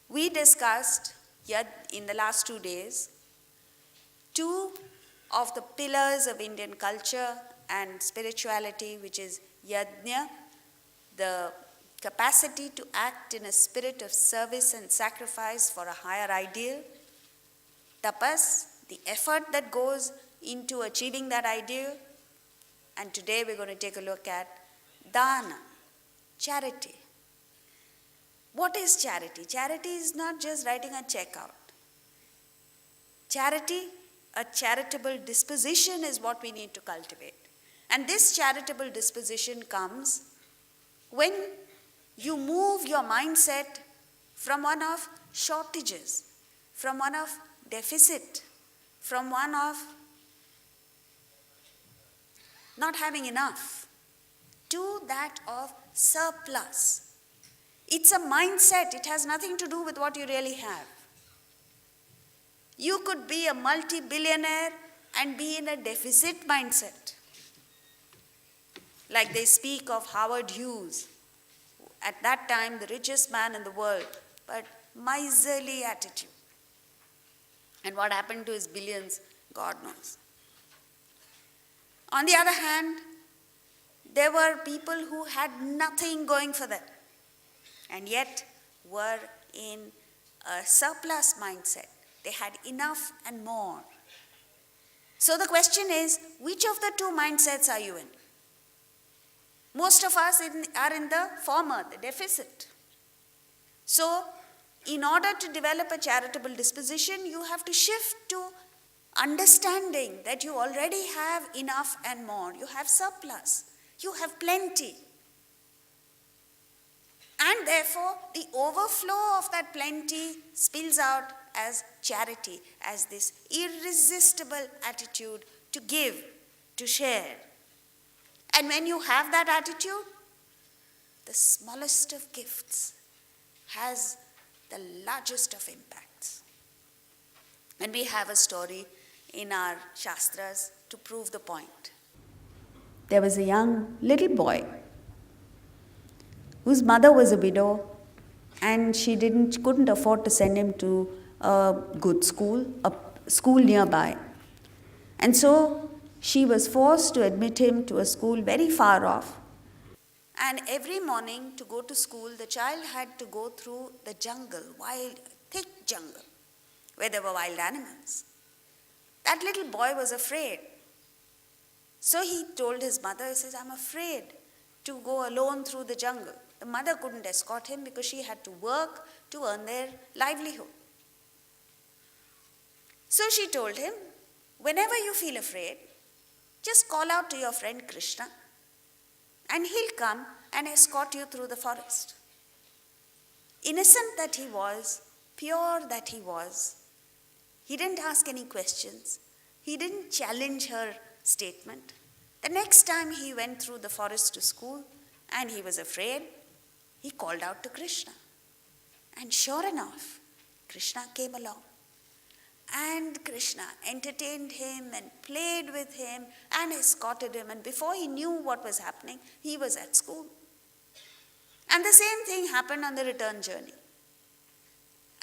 We discussed in the last 2 days two of the pillars of Indian culture and spirituality, which is yajna, the capacity to act in a spirit of service and sacrifice for a higher ideal; tapas, the effort that goes into achieving that ideal; and today we're going to take a look at dana, charity. What is charity? Charity is not just writing a check out. Charity, a charitable disposition, is what we need to cultivate. And this charitable disposition comes when you move your mindset from one of shortages, from one of deficit, from one of not having enough, to that of surplus. It's a mindset. It has nothing to do with what you really have. You could be a multi-billionaire and be in a deficit mindset. Like they speak of Howard Hughes, at that time the richest man in the world, but miserly attitude. And what happened to his billions, God knows. On the other hand, there were people who had nothing going for them, and yet were in a surplus mindset. They had enough and more. So the question is, which of the two mindsets are you in? Most of us are in the former, the deficit. So, in order to develop a charitable disposition, you have to shift to understanding that you already have enough and more. You have surplus. You have plenty. And therefore, the overflow of that plenty spills out as charity, as this irresistible attitude to give, to share. And when you have that attitude, the smallest of gifts has the largest of impacts. And we have a story in our Shastras to prove the point. There was a young little boy whose mother was a widow, and she couldn't afford to send him to a good school, a school nearby. And so she was forced to admit him to a school very far off. And every morning to go to school, the child had to go through the jungle, wild, thick jungle, where there were wild animals. That little boy was afraid. So he told his mother, he says, I'm afraid to go alone through the jungle. The mother couldn't escort him because she had to work to earn their livelihood. So she told him, whenever you feel afraid, just call out to your friend Krishna, and he'll come and escort you through the forest. Innocent that he was, pure that he was, he didn't ask any questions. He didn't challenge her statement. The next time he went through the forest to school and he was afraid, he called out to Krishna. And sure enough, Krishna came along. And Krishna entertained him and played with him and escorted him. And before he knew what was happening, he was at school. And the same thing happened on the return journey.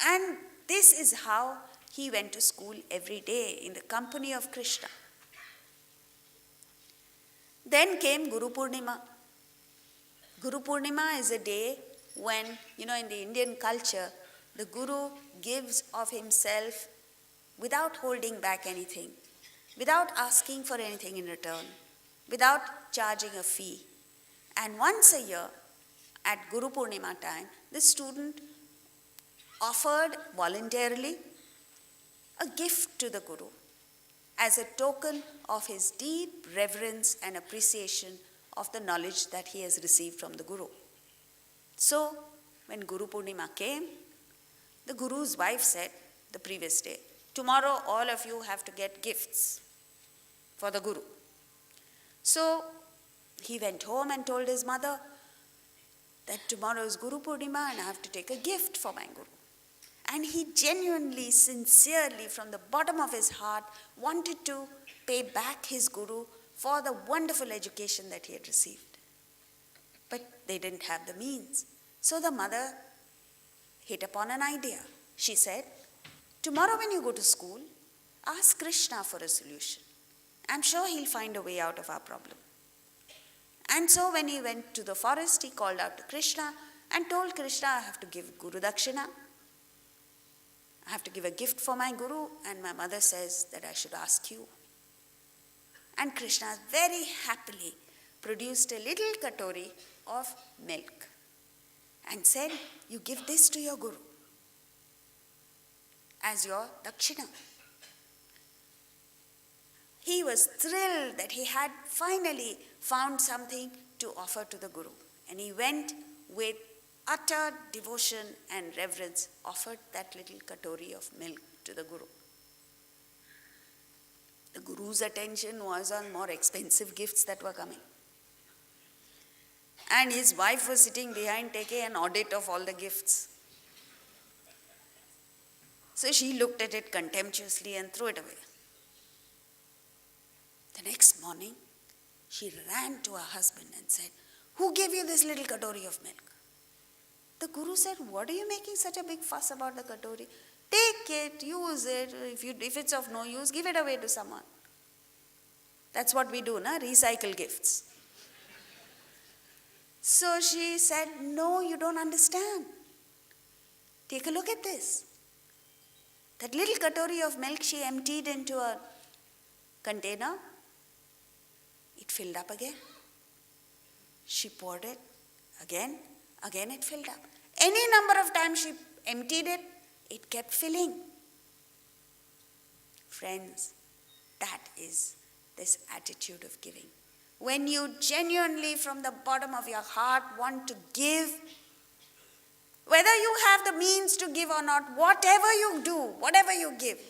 And this is how he went to school every day in the company of Krishna. Then came Guru Purnima. Guru Purnima is a day when, in the Indian culture, the Guru gives of himself without holding back anything, without asking for anything in return, without charging a fee. And once a year, at Guru Purnima time, the student offered voluntarily a gift to the Guru as a token of his deep reverence and appreciation of the knowledge that he has received from the Guru. So, when Guru Purnima came, the Guru's wife said the previous day, tomorrow all of you have to get gifts for the Guru. So, he went home and told his mother that tomorrow is Guru Purnima and I have to take a gift for my Guru. And he genuinely, sincerely, from the bottom of his heart, wanted to pay back his Guru for the wonderful education that he had received. But they didn't have the means. So the mother hit upon an idea. She said, tomorrow when you go to school, ask Krishna for a solution. I'm sure he'll find a way out of our problem. And so when he went to the forest, he called out to Krishna and told Krishna, I have to give Guru Dakshina. I have to give a gift for my Guru, and my mother says that I should ask you. And Krishna very happily produced a little katori of milk and said, you give this to your Guru as your Dakshina. He was thrilled that he had finally found something to offer to the Guru. And he went with utter devotion and reverence, offered that little katori of milk to the Guru. The Guru's attention was on more expensive gifts that were coming. And his wife was sitting behind taking an audit of all the gifts. So she looked at it contemptuously and threw it away. The next morning, she ran to her husband and said, who gave you this little katori of milk? The Guru said, what are you making such a big fuss about the katori? Take it, use it. If it's of no use, give it away to someone. That's what we do, na? Recycle gifts. So she said, no, you don't understand. Take a look at this. That little katori of milk she emptied into a container. It filled up again. She poured it again it filled up. Any number of times she emptied it, it kept filling. Friends, that is this attitude of giving. When you genuinely from the bottom of your heart want to give, whether you have the means to give or not, whatever you do, whatever you give,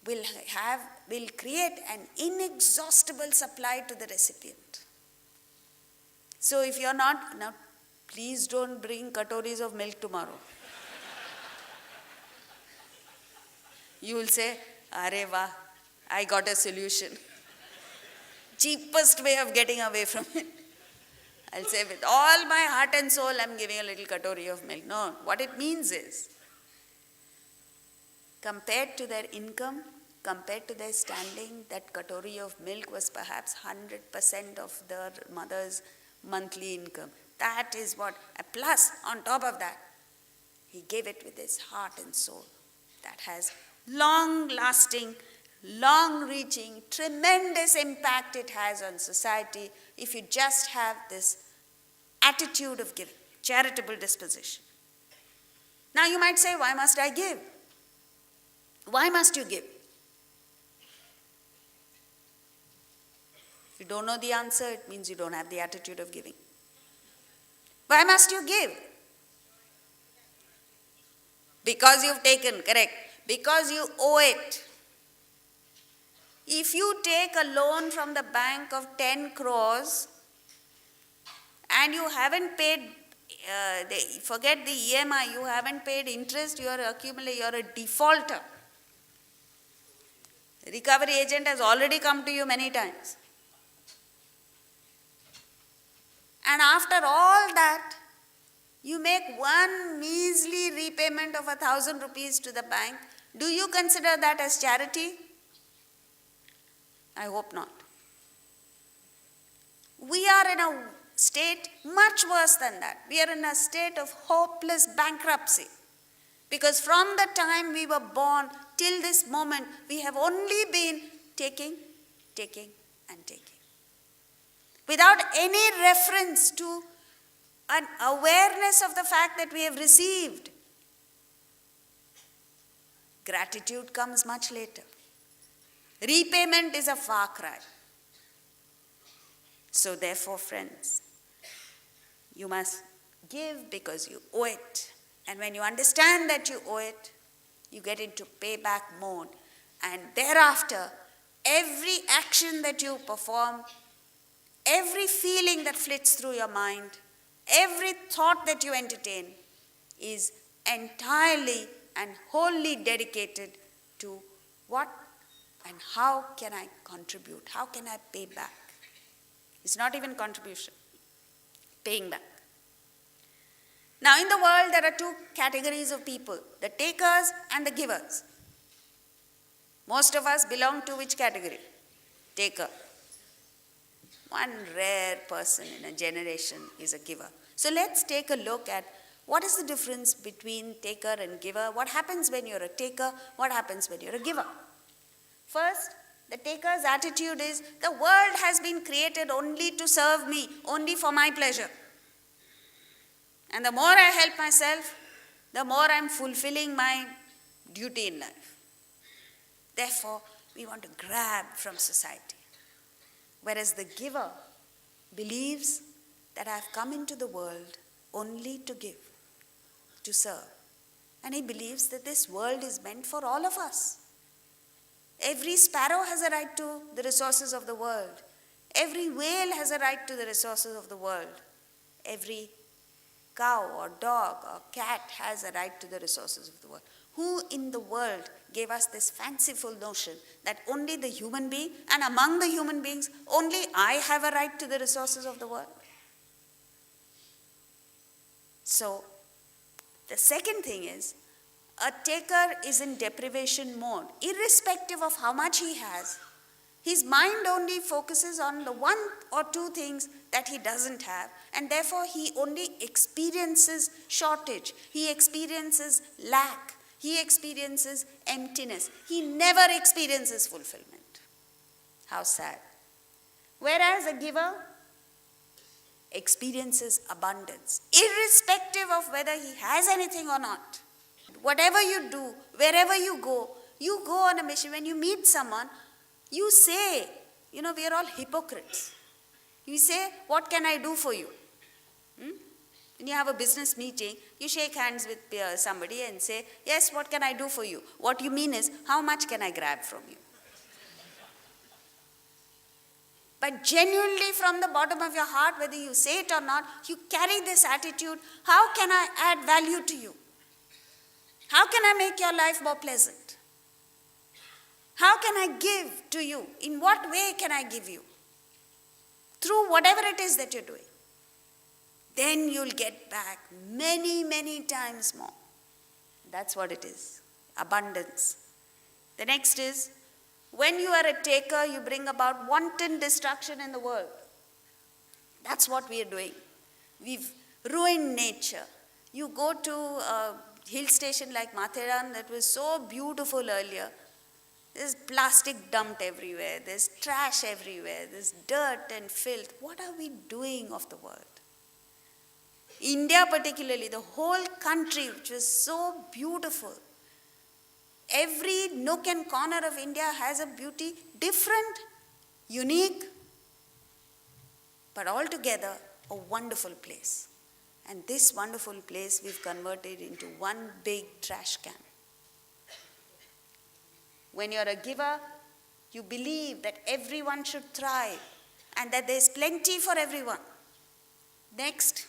will create an inexhaustible supply to the recipient. So if you're not, now please don't bring katoris of milk tomorrow. You will say, Are va, I got a solution. Cheapest way of getting away from it. I'll say, with all my heart and soul, I'm giving a little katori of milk. No, what it means is, compared to their income, compared to their standing, that katori of milk was perhaps 100% of their mother's monthly income. That is what, a plus on top of that. He gave it with his heart and soul. That has long-lasting, long-reaching, tremendous impact it has on society if you just have this attitude of giving, charitable disposition. Now you might say, why must I give? Why must you give? If you don't know the answer, it means you don't have the attitude of giving. Why must you give? Because you've taken, correct. Because you owe it. If you take a loan from the bank of 10 crores and you haven't paid, forget the EMI, you haven't paid interest, you're a defaulter. The recovery agent has already come to you many times. And after all that, you make one measly repayment of 1,000 rupees to the bank. Do you consider that as charity? I hope not. We are in a state much worse than that. We are in a state of hopeless bankruptcy. Because from the time we were born till this moment, we have only been taking, and taking. Without any reference to an awareness of the fact that we have received. Gratitude comes much later. Repayment is a far cry. So therefore, friends, you must give because you owe it. And when you understand that you owe it, you get into payback mode. And thereafter, every action that you perform, every feeling that flits through your mind, every thought that you entertain is entirely and wholly dedicated to what and how can I contribute? How can I pay back? It's not even contribution, paying back. Now, in the world, there are two categories of people, the takers and the givers. Most of us belong to which category? Taker. One rare person in a generation is a giver. So let's take a look at what is the difference between taker and giver. What happens when you're a taker? What happens when you're a giver? First, the taker's attitude is, the world has been created only to serve me, only for my pleasure. And the more I help myself, the more I'm fulfilling my duty in life. Therefore, we want to grab from society. Whereas the giver believes that I've come into the world only to give, to serve. And he believes that this world is meant for all of us. Every sparrow has a right to the resources of the world. Every whale has a right to the resources of the world. Every cow or dog or cat has a right to the resources of the world. Who in the world gave us this fanciful notion that only the human being, and among the human beings, only I have a right to the resources of the world? So, the second thing is, a taker is in deprivation mode. Irrespective of how much he has, his mind only focuses on the one or two things that he doesn't have, and therefore he only experiences shortage, he experiences lack, he experiences emptiness. He never experiences fulfillment. How sad. Whereas a giver experiences abundance, irrespective of whether he has anything or not. Whatever you do, wherever you go on a mission. When you meet someone, you say, we are all hypocrites. You say, what can I do for you? When you have a business meeting, you shake hands with somebody and say, yes, what can I do for you? What you mean is, how much can I grab from you? But genuinely from the bottom of your heart, whether you say it or not, you carry this attitude, how can I add value to you? How can I make your life more pleasant? How can I give to you? In what way can I give you? Through whatever it is that you're doing. Then you'll get back many, many times more. That's what it is. Abundance. The next is, when you are a taker, you bring about wanton destruction in the world. That's what we are doing. We've ruined nature. You go to a hill station like Matheran that was so beautiful earlier. There's plastic dumped everywhere. There's trash everywhere. There's dirt and filth. What are we doing of the world? India particularly, the whole country, which was so beautiful. Every nook and corner of India has a beauty, different, unique, but altogether a wonderful place. And this wonderful place we've converted into one big trash can. When you're a giver, you believe that everyone should thrive and that there's plenty for everyone. Next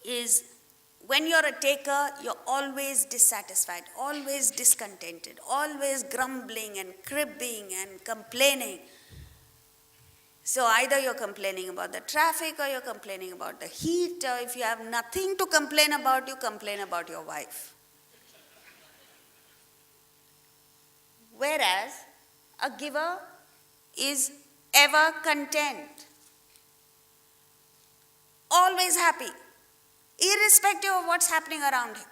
is, when you're a taker, you're always dissatisfied, always discontented, always grumbling and cribbing and complaining. So either you're complaining about the traffic, or you're complaining about the heat, or if you have nothing to complain about, you complain about your wife. Whereas a giver is ever content, always happy, irrespective of what's happening around him.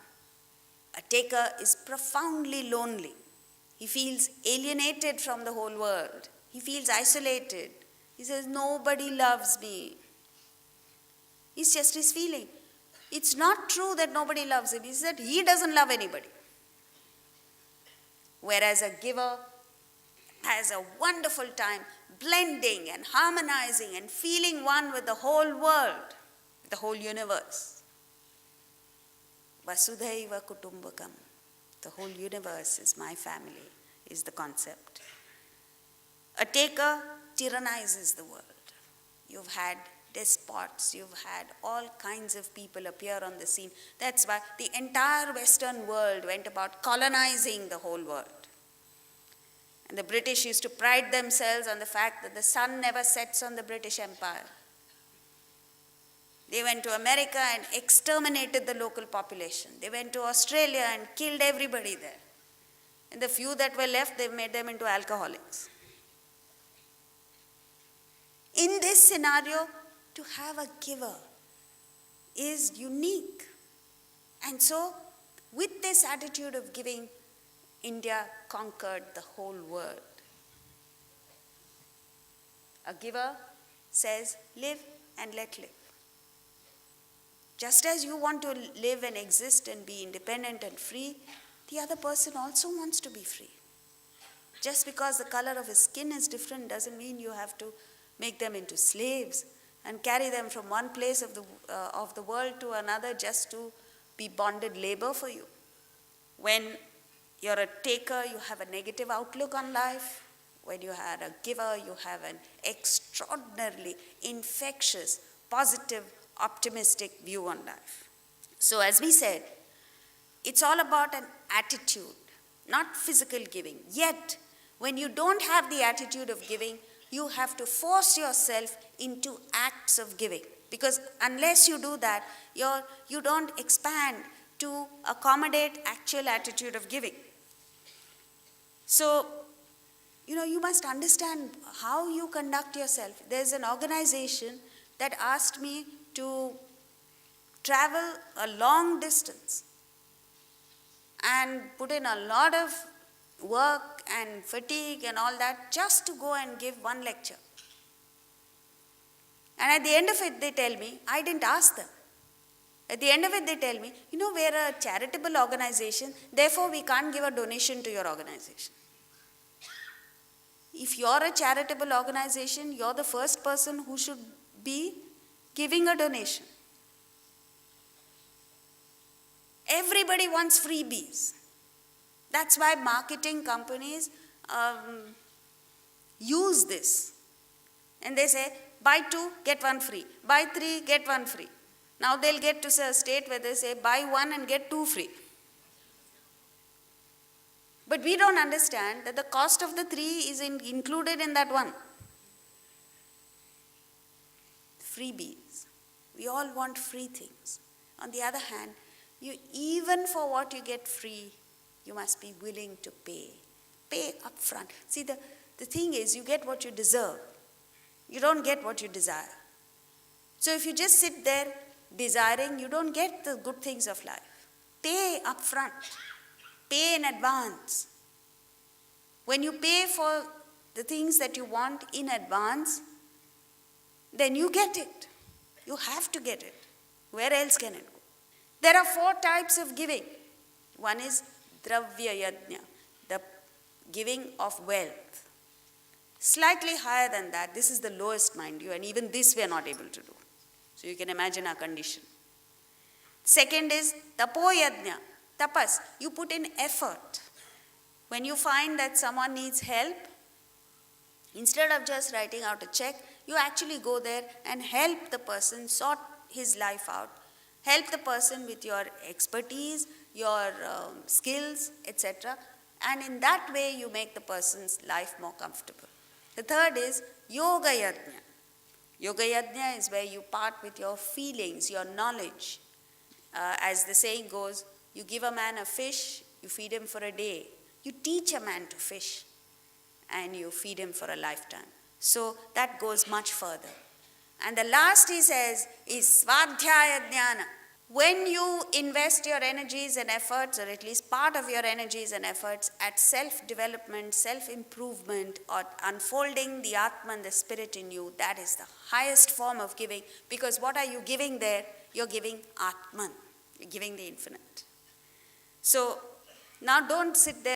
A taker is profoundly lonely. He feels alienated from the whole world. He feels isolated. He says, nobody loves me. It's just his feeling. It's not true that nobody loves him. It's that he doesn't love anybody. Whereas a giver has a wonderful time blending and harmonizing and feeling one with the whole world, the whole universe. Vasudhaiva Kutumbakam. The whole universe is my family, is the concept. A taker tyrannizes the world. You've had despots, you've had all kinds of people appear on the scene. That's why the entire Western world went about colonizing the whole world. And the British used to pride themselves on the fact that the sun never sets on the British Empire. They went to America and exterminated the local population. They went to Australia and killed everybody there. And the few that were left, they made them into alcoholics. In this scenario, to have a giver is unique. And so, with this attitude of giving, India conquered the whole world. A giver says, live and let live. Just as you want to live and exist and be independent and free, the other person also wants to be free. Just because the color of his skin is different doesn't mean you have to make them into slaves and carry them from one place of the world to another just to be bonded labor for you. When you're a taker, you have a negative outlook on life. When you are a giver, you have an extraordinarily infectious, positive, optimistic view on life. So as we said, it's all about an attitude, not physical giving. Yet, when you don't have the attitude of giving, you have to force yourself into acts of giving. Because unless you do that, you don't expand to accommodate actual attitude of giving. So, you must understand how you conduct yourself. There's an organization that asked me to travel a long distance and put in a lot of work and fatigue and all that just to go and give one lecture. And at the end of it, they tell me, I didn't ask them. At the end of it, they tell me, we're a charitable organization, therefore we can't give a donation to your organization. If you're a charitable organization, you're the first person who should be giving a donation. Everybody wants freebies. That's why marketing companies use this. And they say, buy 2, get 1 free. Buy 3, get 1 free. Now they'll get to a state where they say, buy 1 and get 2 free. But we don't understand that the cost of the 3 is included in that 1. Freebies. We all want free things. On the other hand, even for what you get free, you must be willing to pay. Pay up front. See, the thing is, you get what you deserve. You don't get what you desire. So if you just sit there desiring, you don't get the good things of life. Pay up front. Pay in advance. When you pay for the things that you want in advance, then you get it. You have to get it. Where else can it go? There are 4 types of giving. One is dravya yajna, the giving of wealth. Slightly higher than that, this is the lowest, mind you, and even this we are not able to do. So you can imagine our condition. Second is tapo yajna, tapas. You put in effort. When you find that someone needs help, instead of just writing out a check, you actually go there and help the person sort his life out. Help the person with your expertise, your skills, etc. And in that way, you make the person's life more comfortable. The third is yoga yajna. Yoga yajna is where you part with your feelings, your knowledge. As the saying goes, you give a man a fish, you feed him for a day. You teach a man to fish, and you feed him for a lifetime. So that goes much further. And the last, he says, is svadhyaya jnana. When you invest your energies and efforts, or at least part of your energies and efforts, at self-development, self-improvement, or unfolding the Atman, the spirit in you, that is the highest form of giving. Because what are you giving there? You're giving Atman. You're giving the infinite. So now don't sit there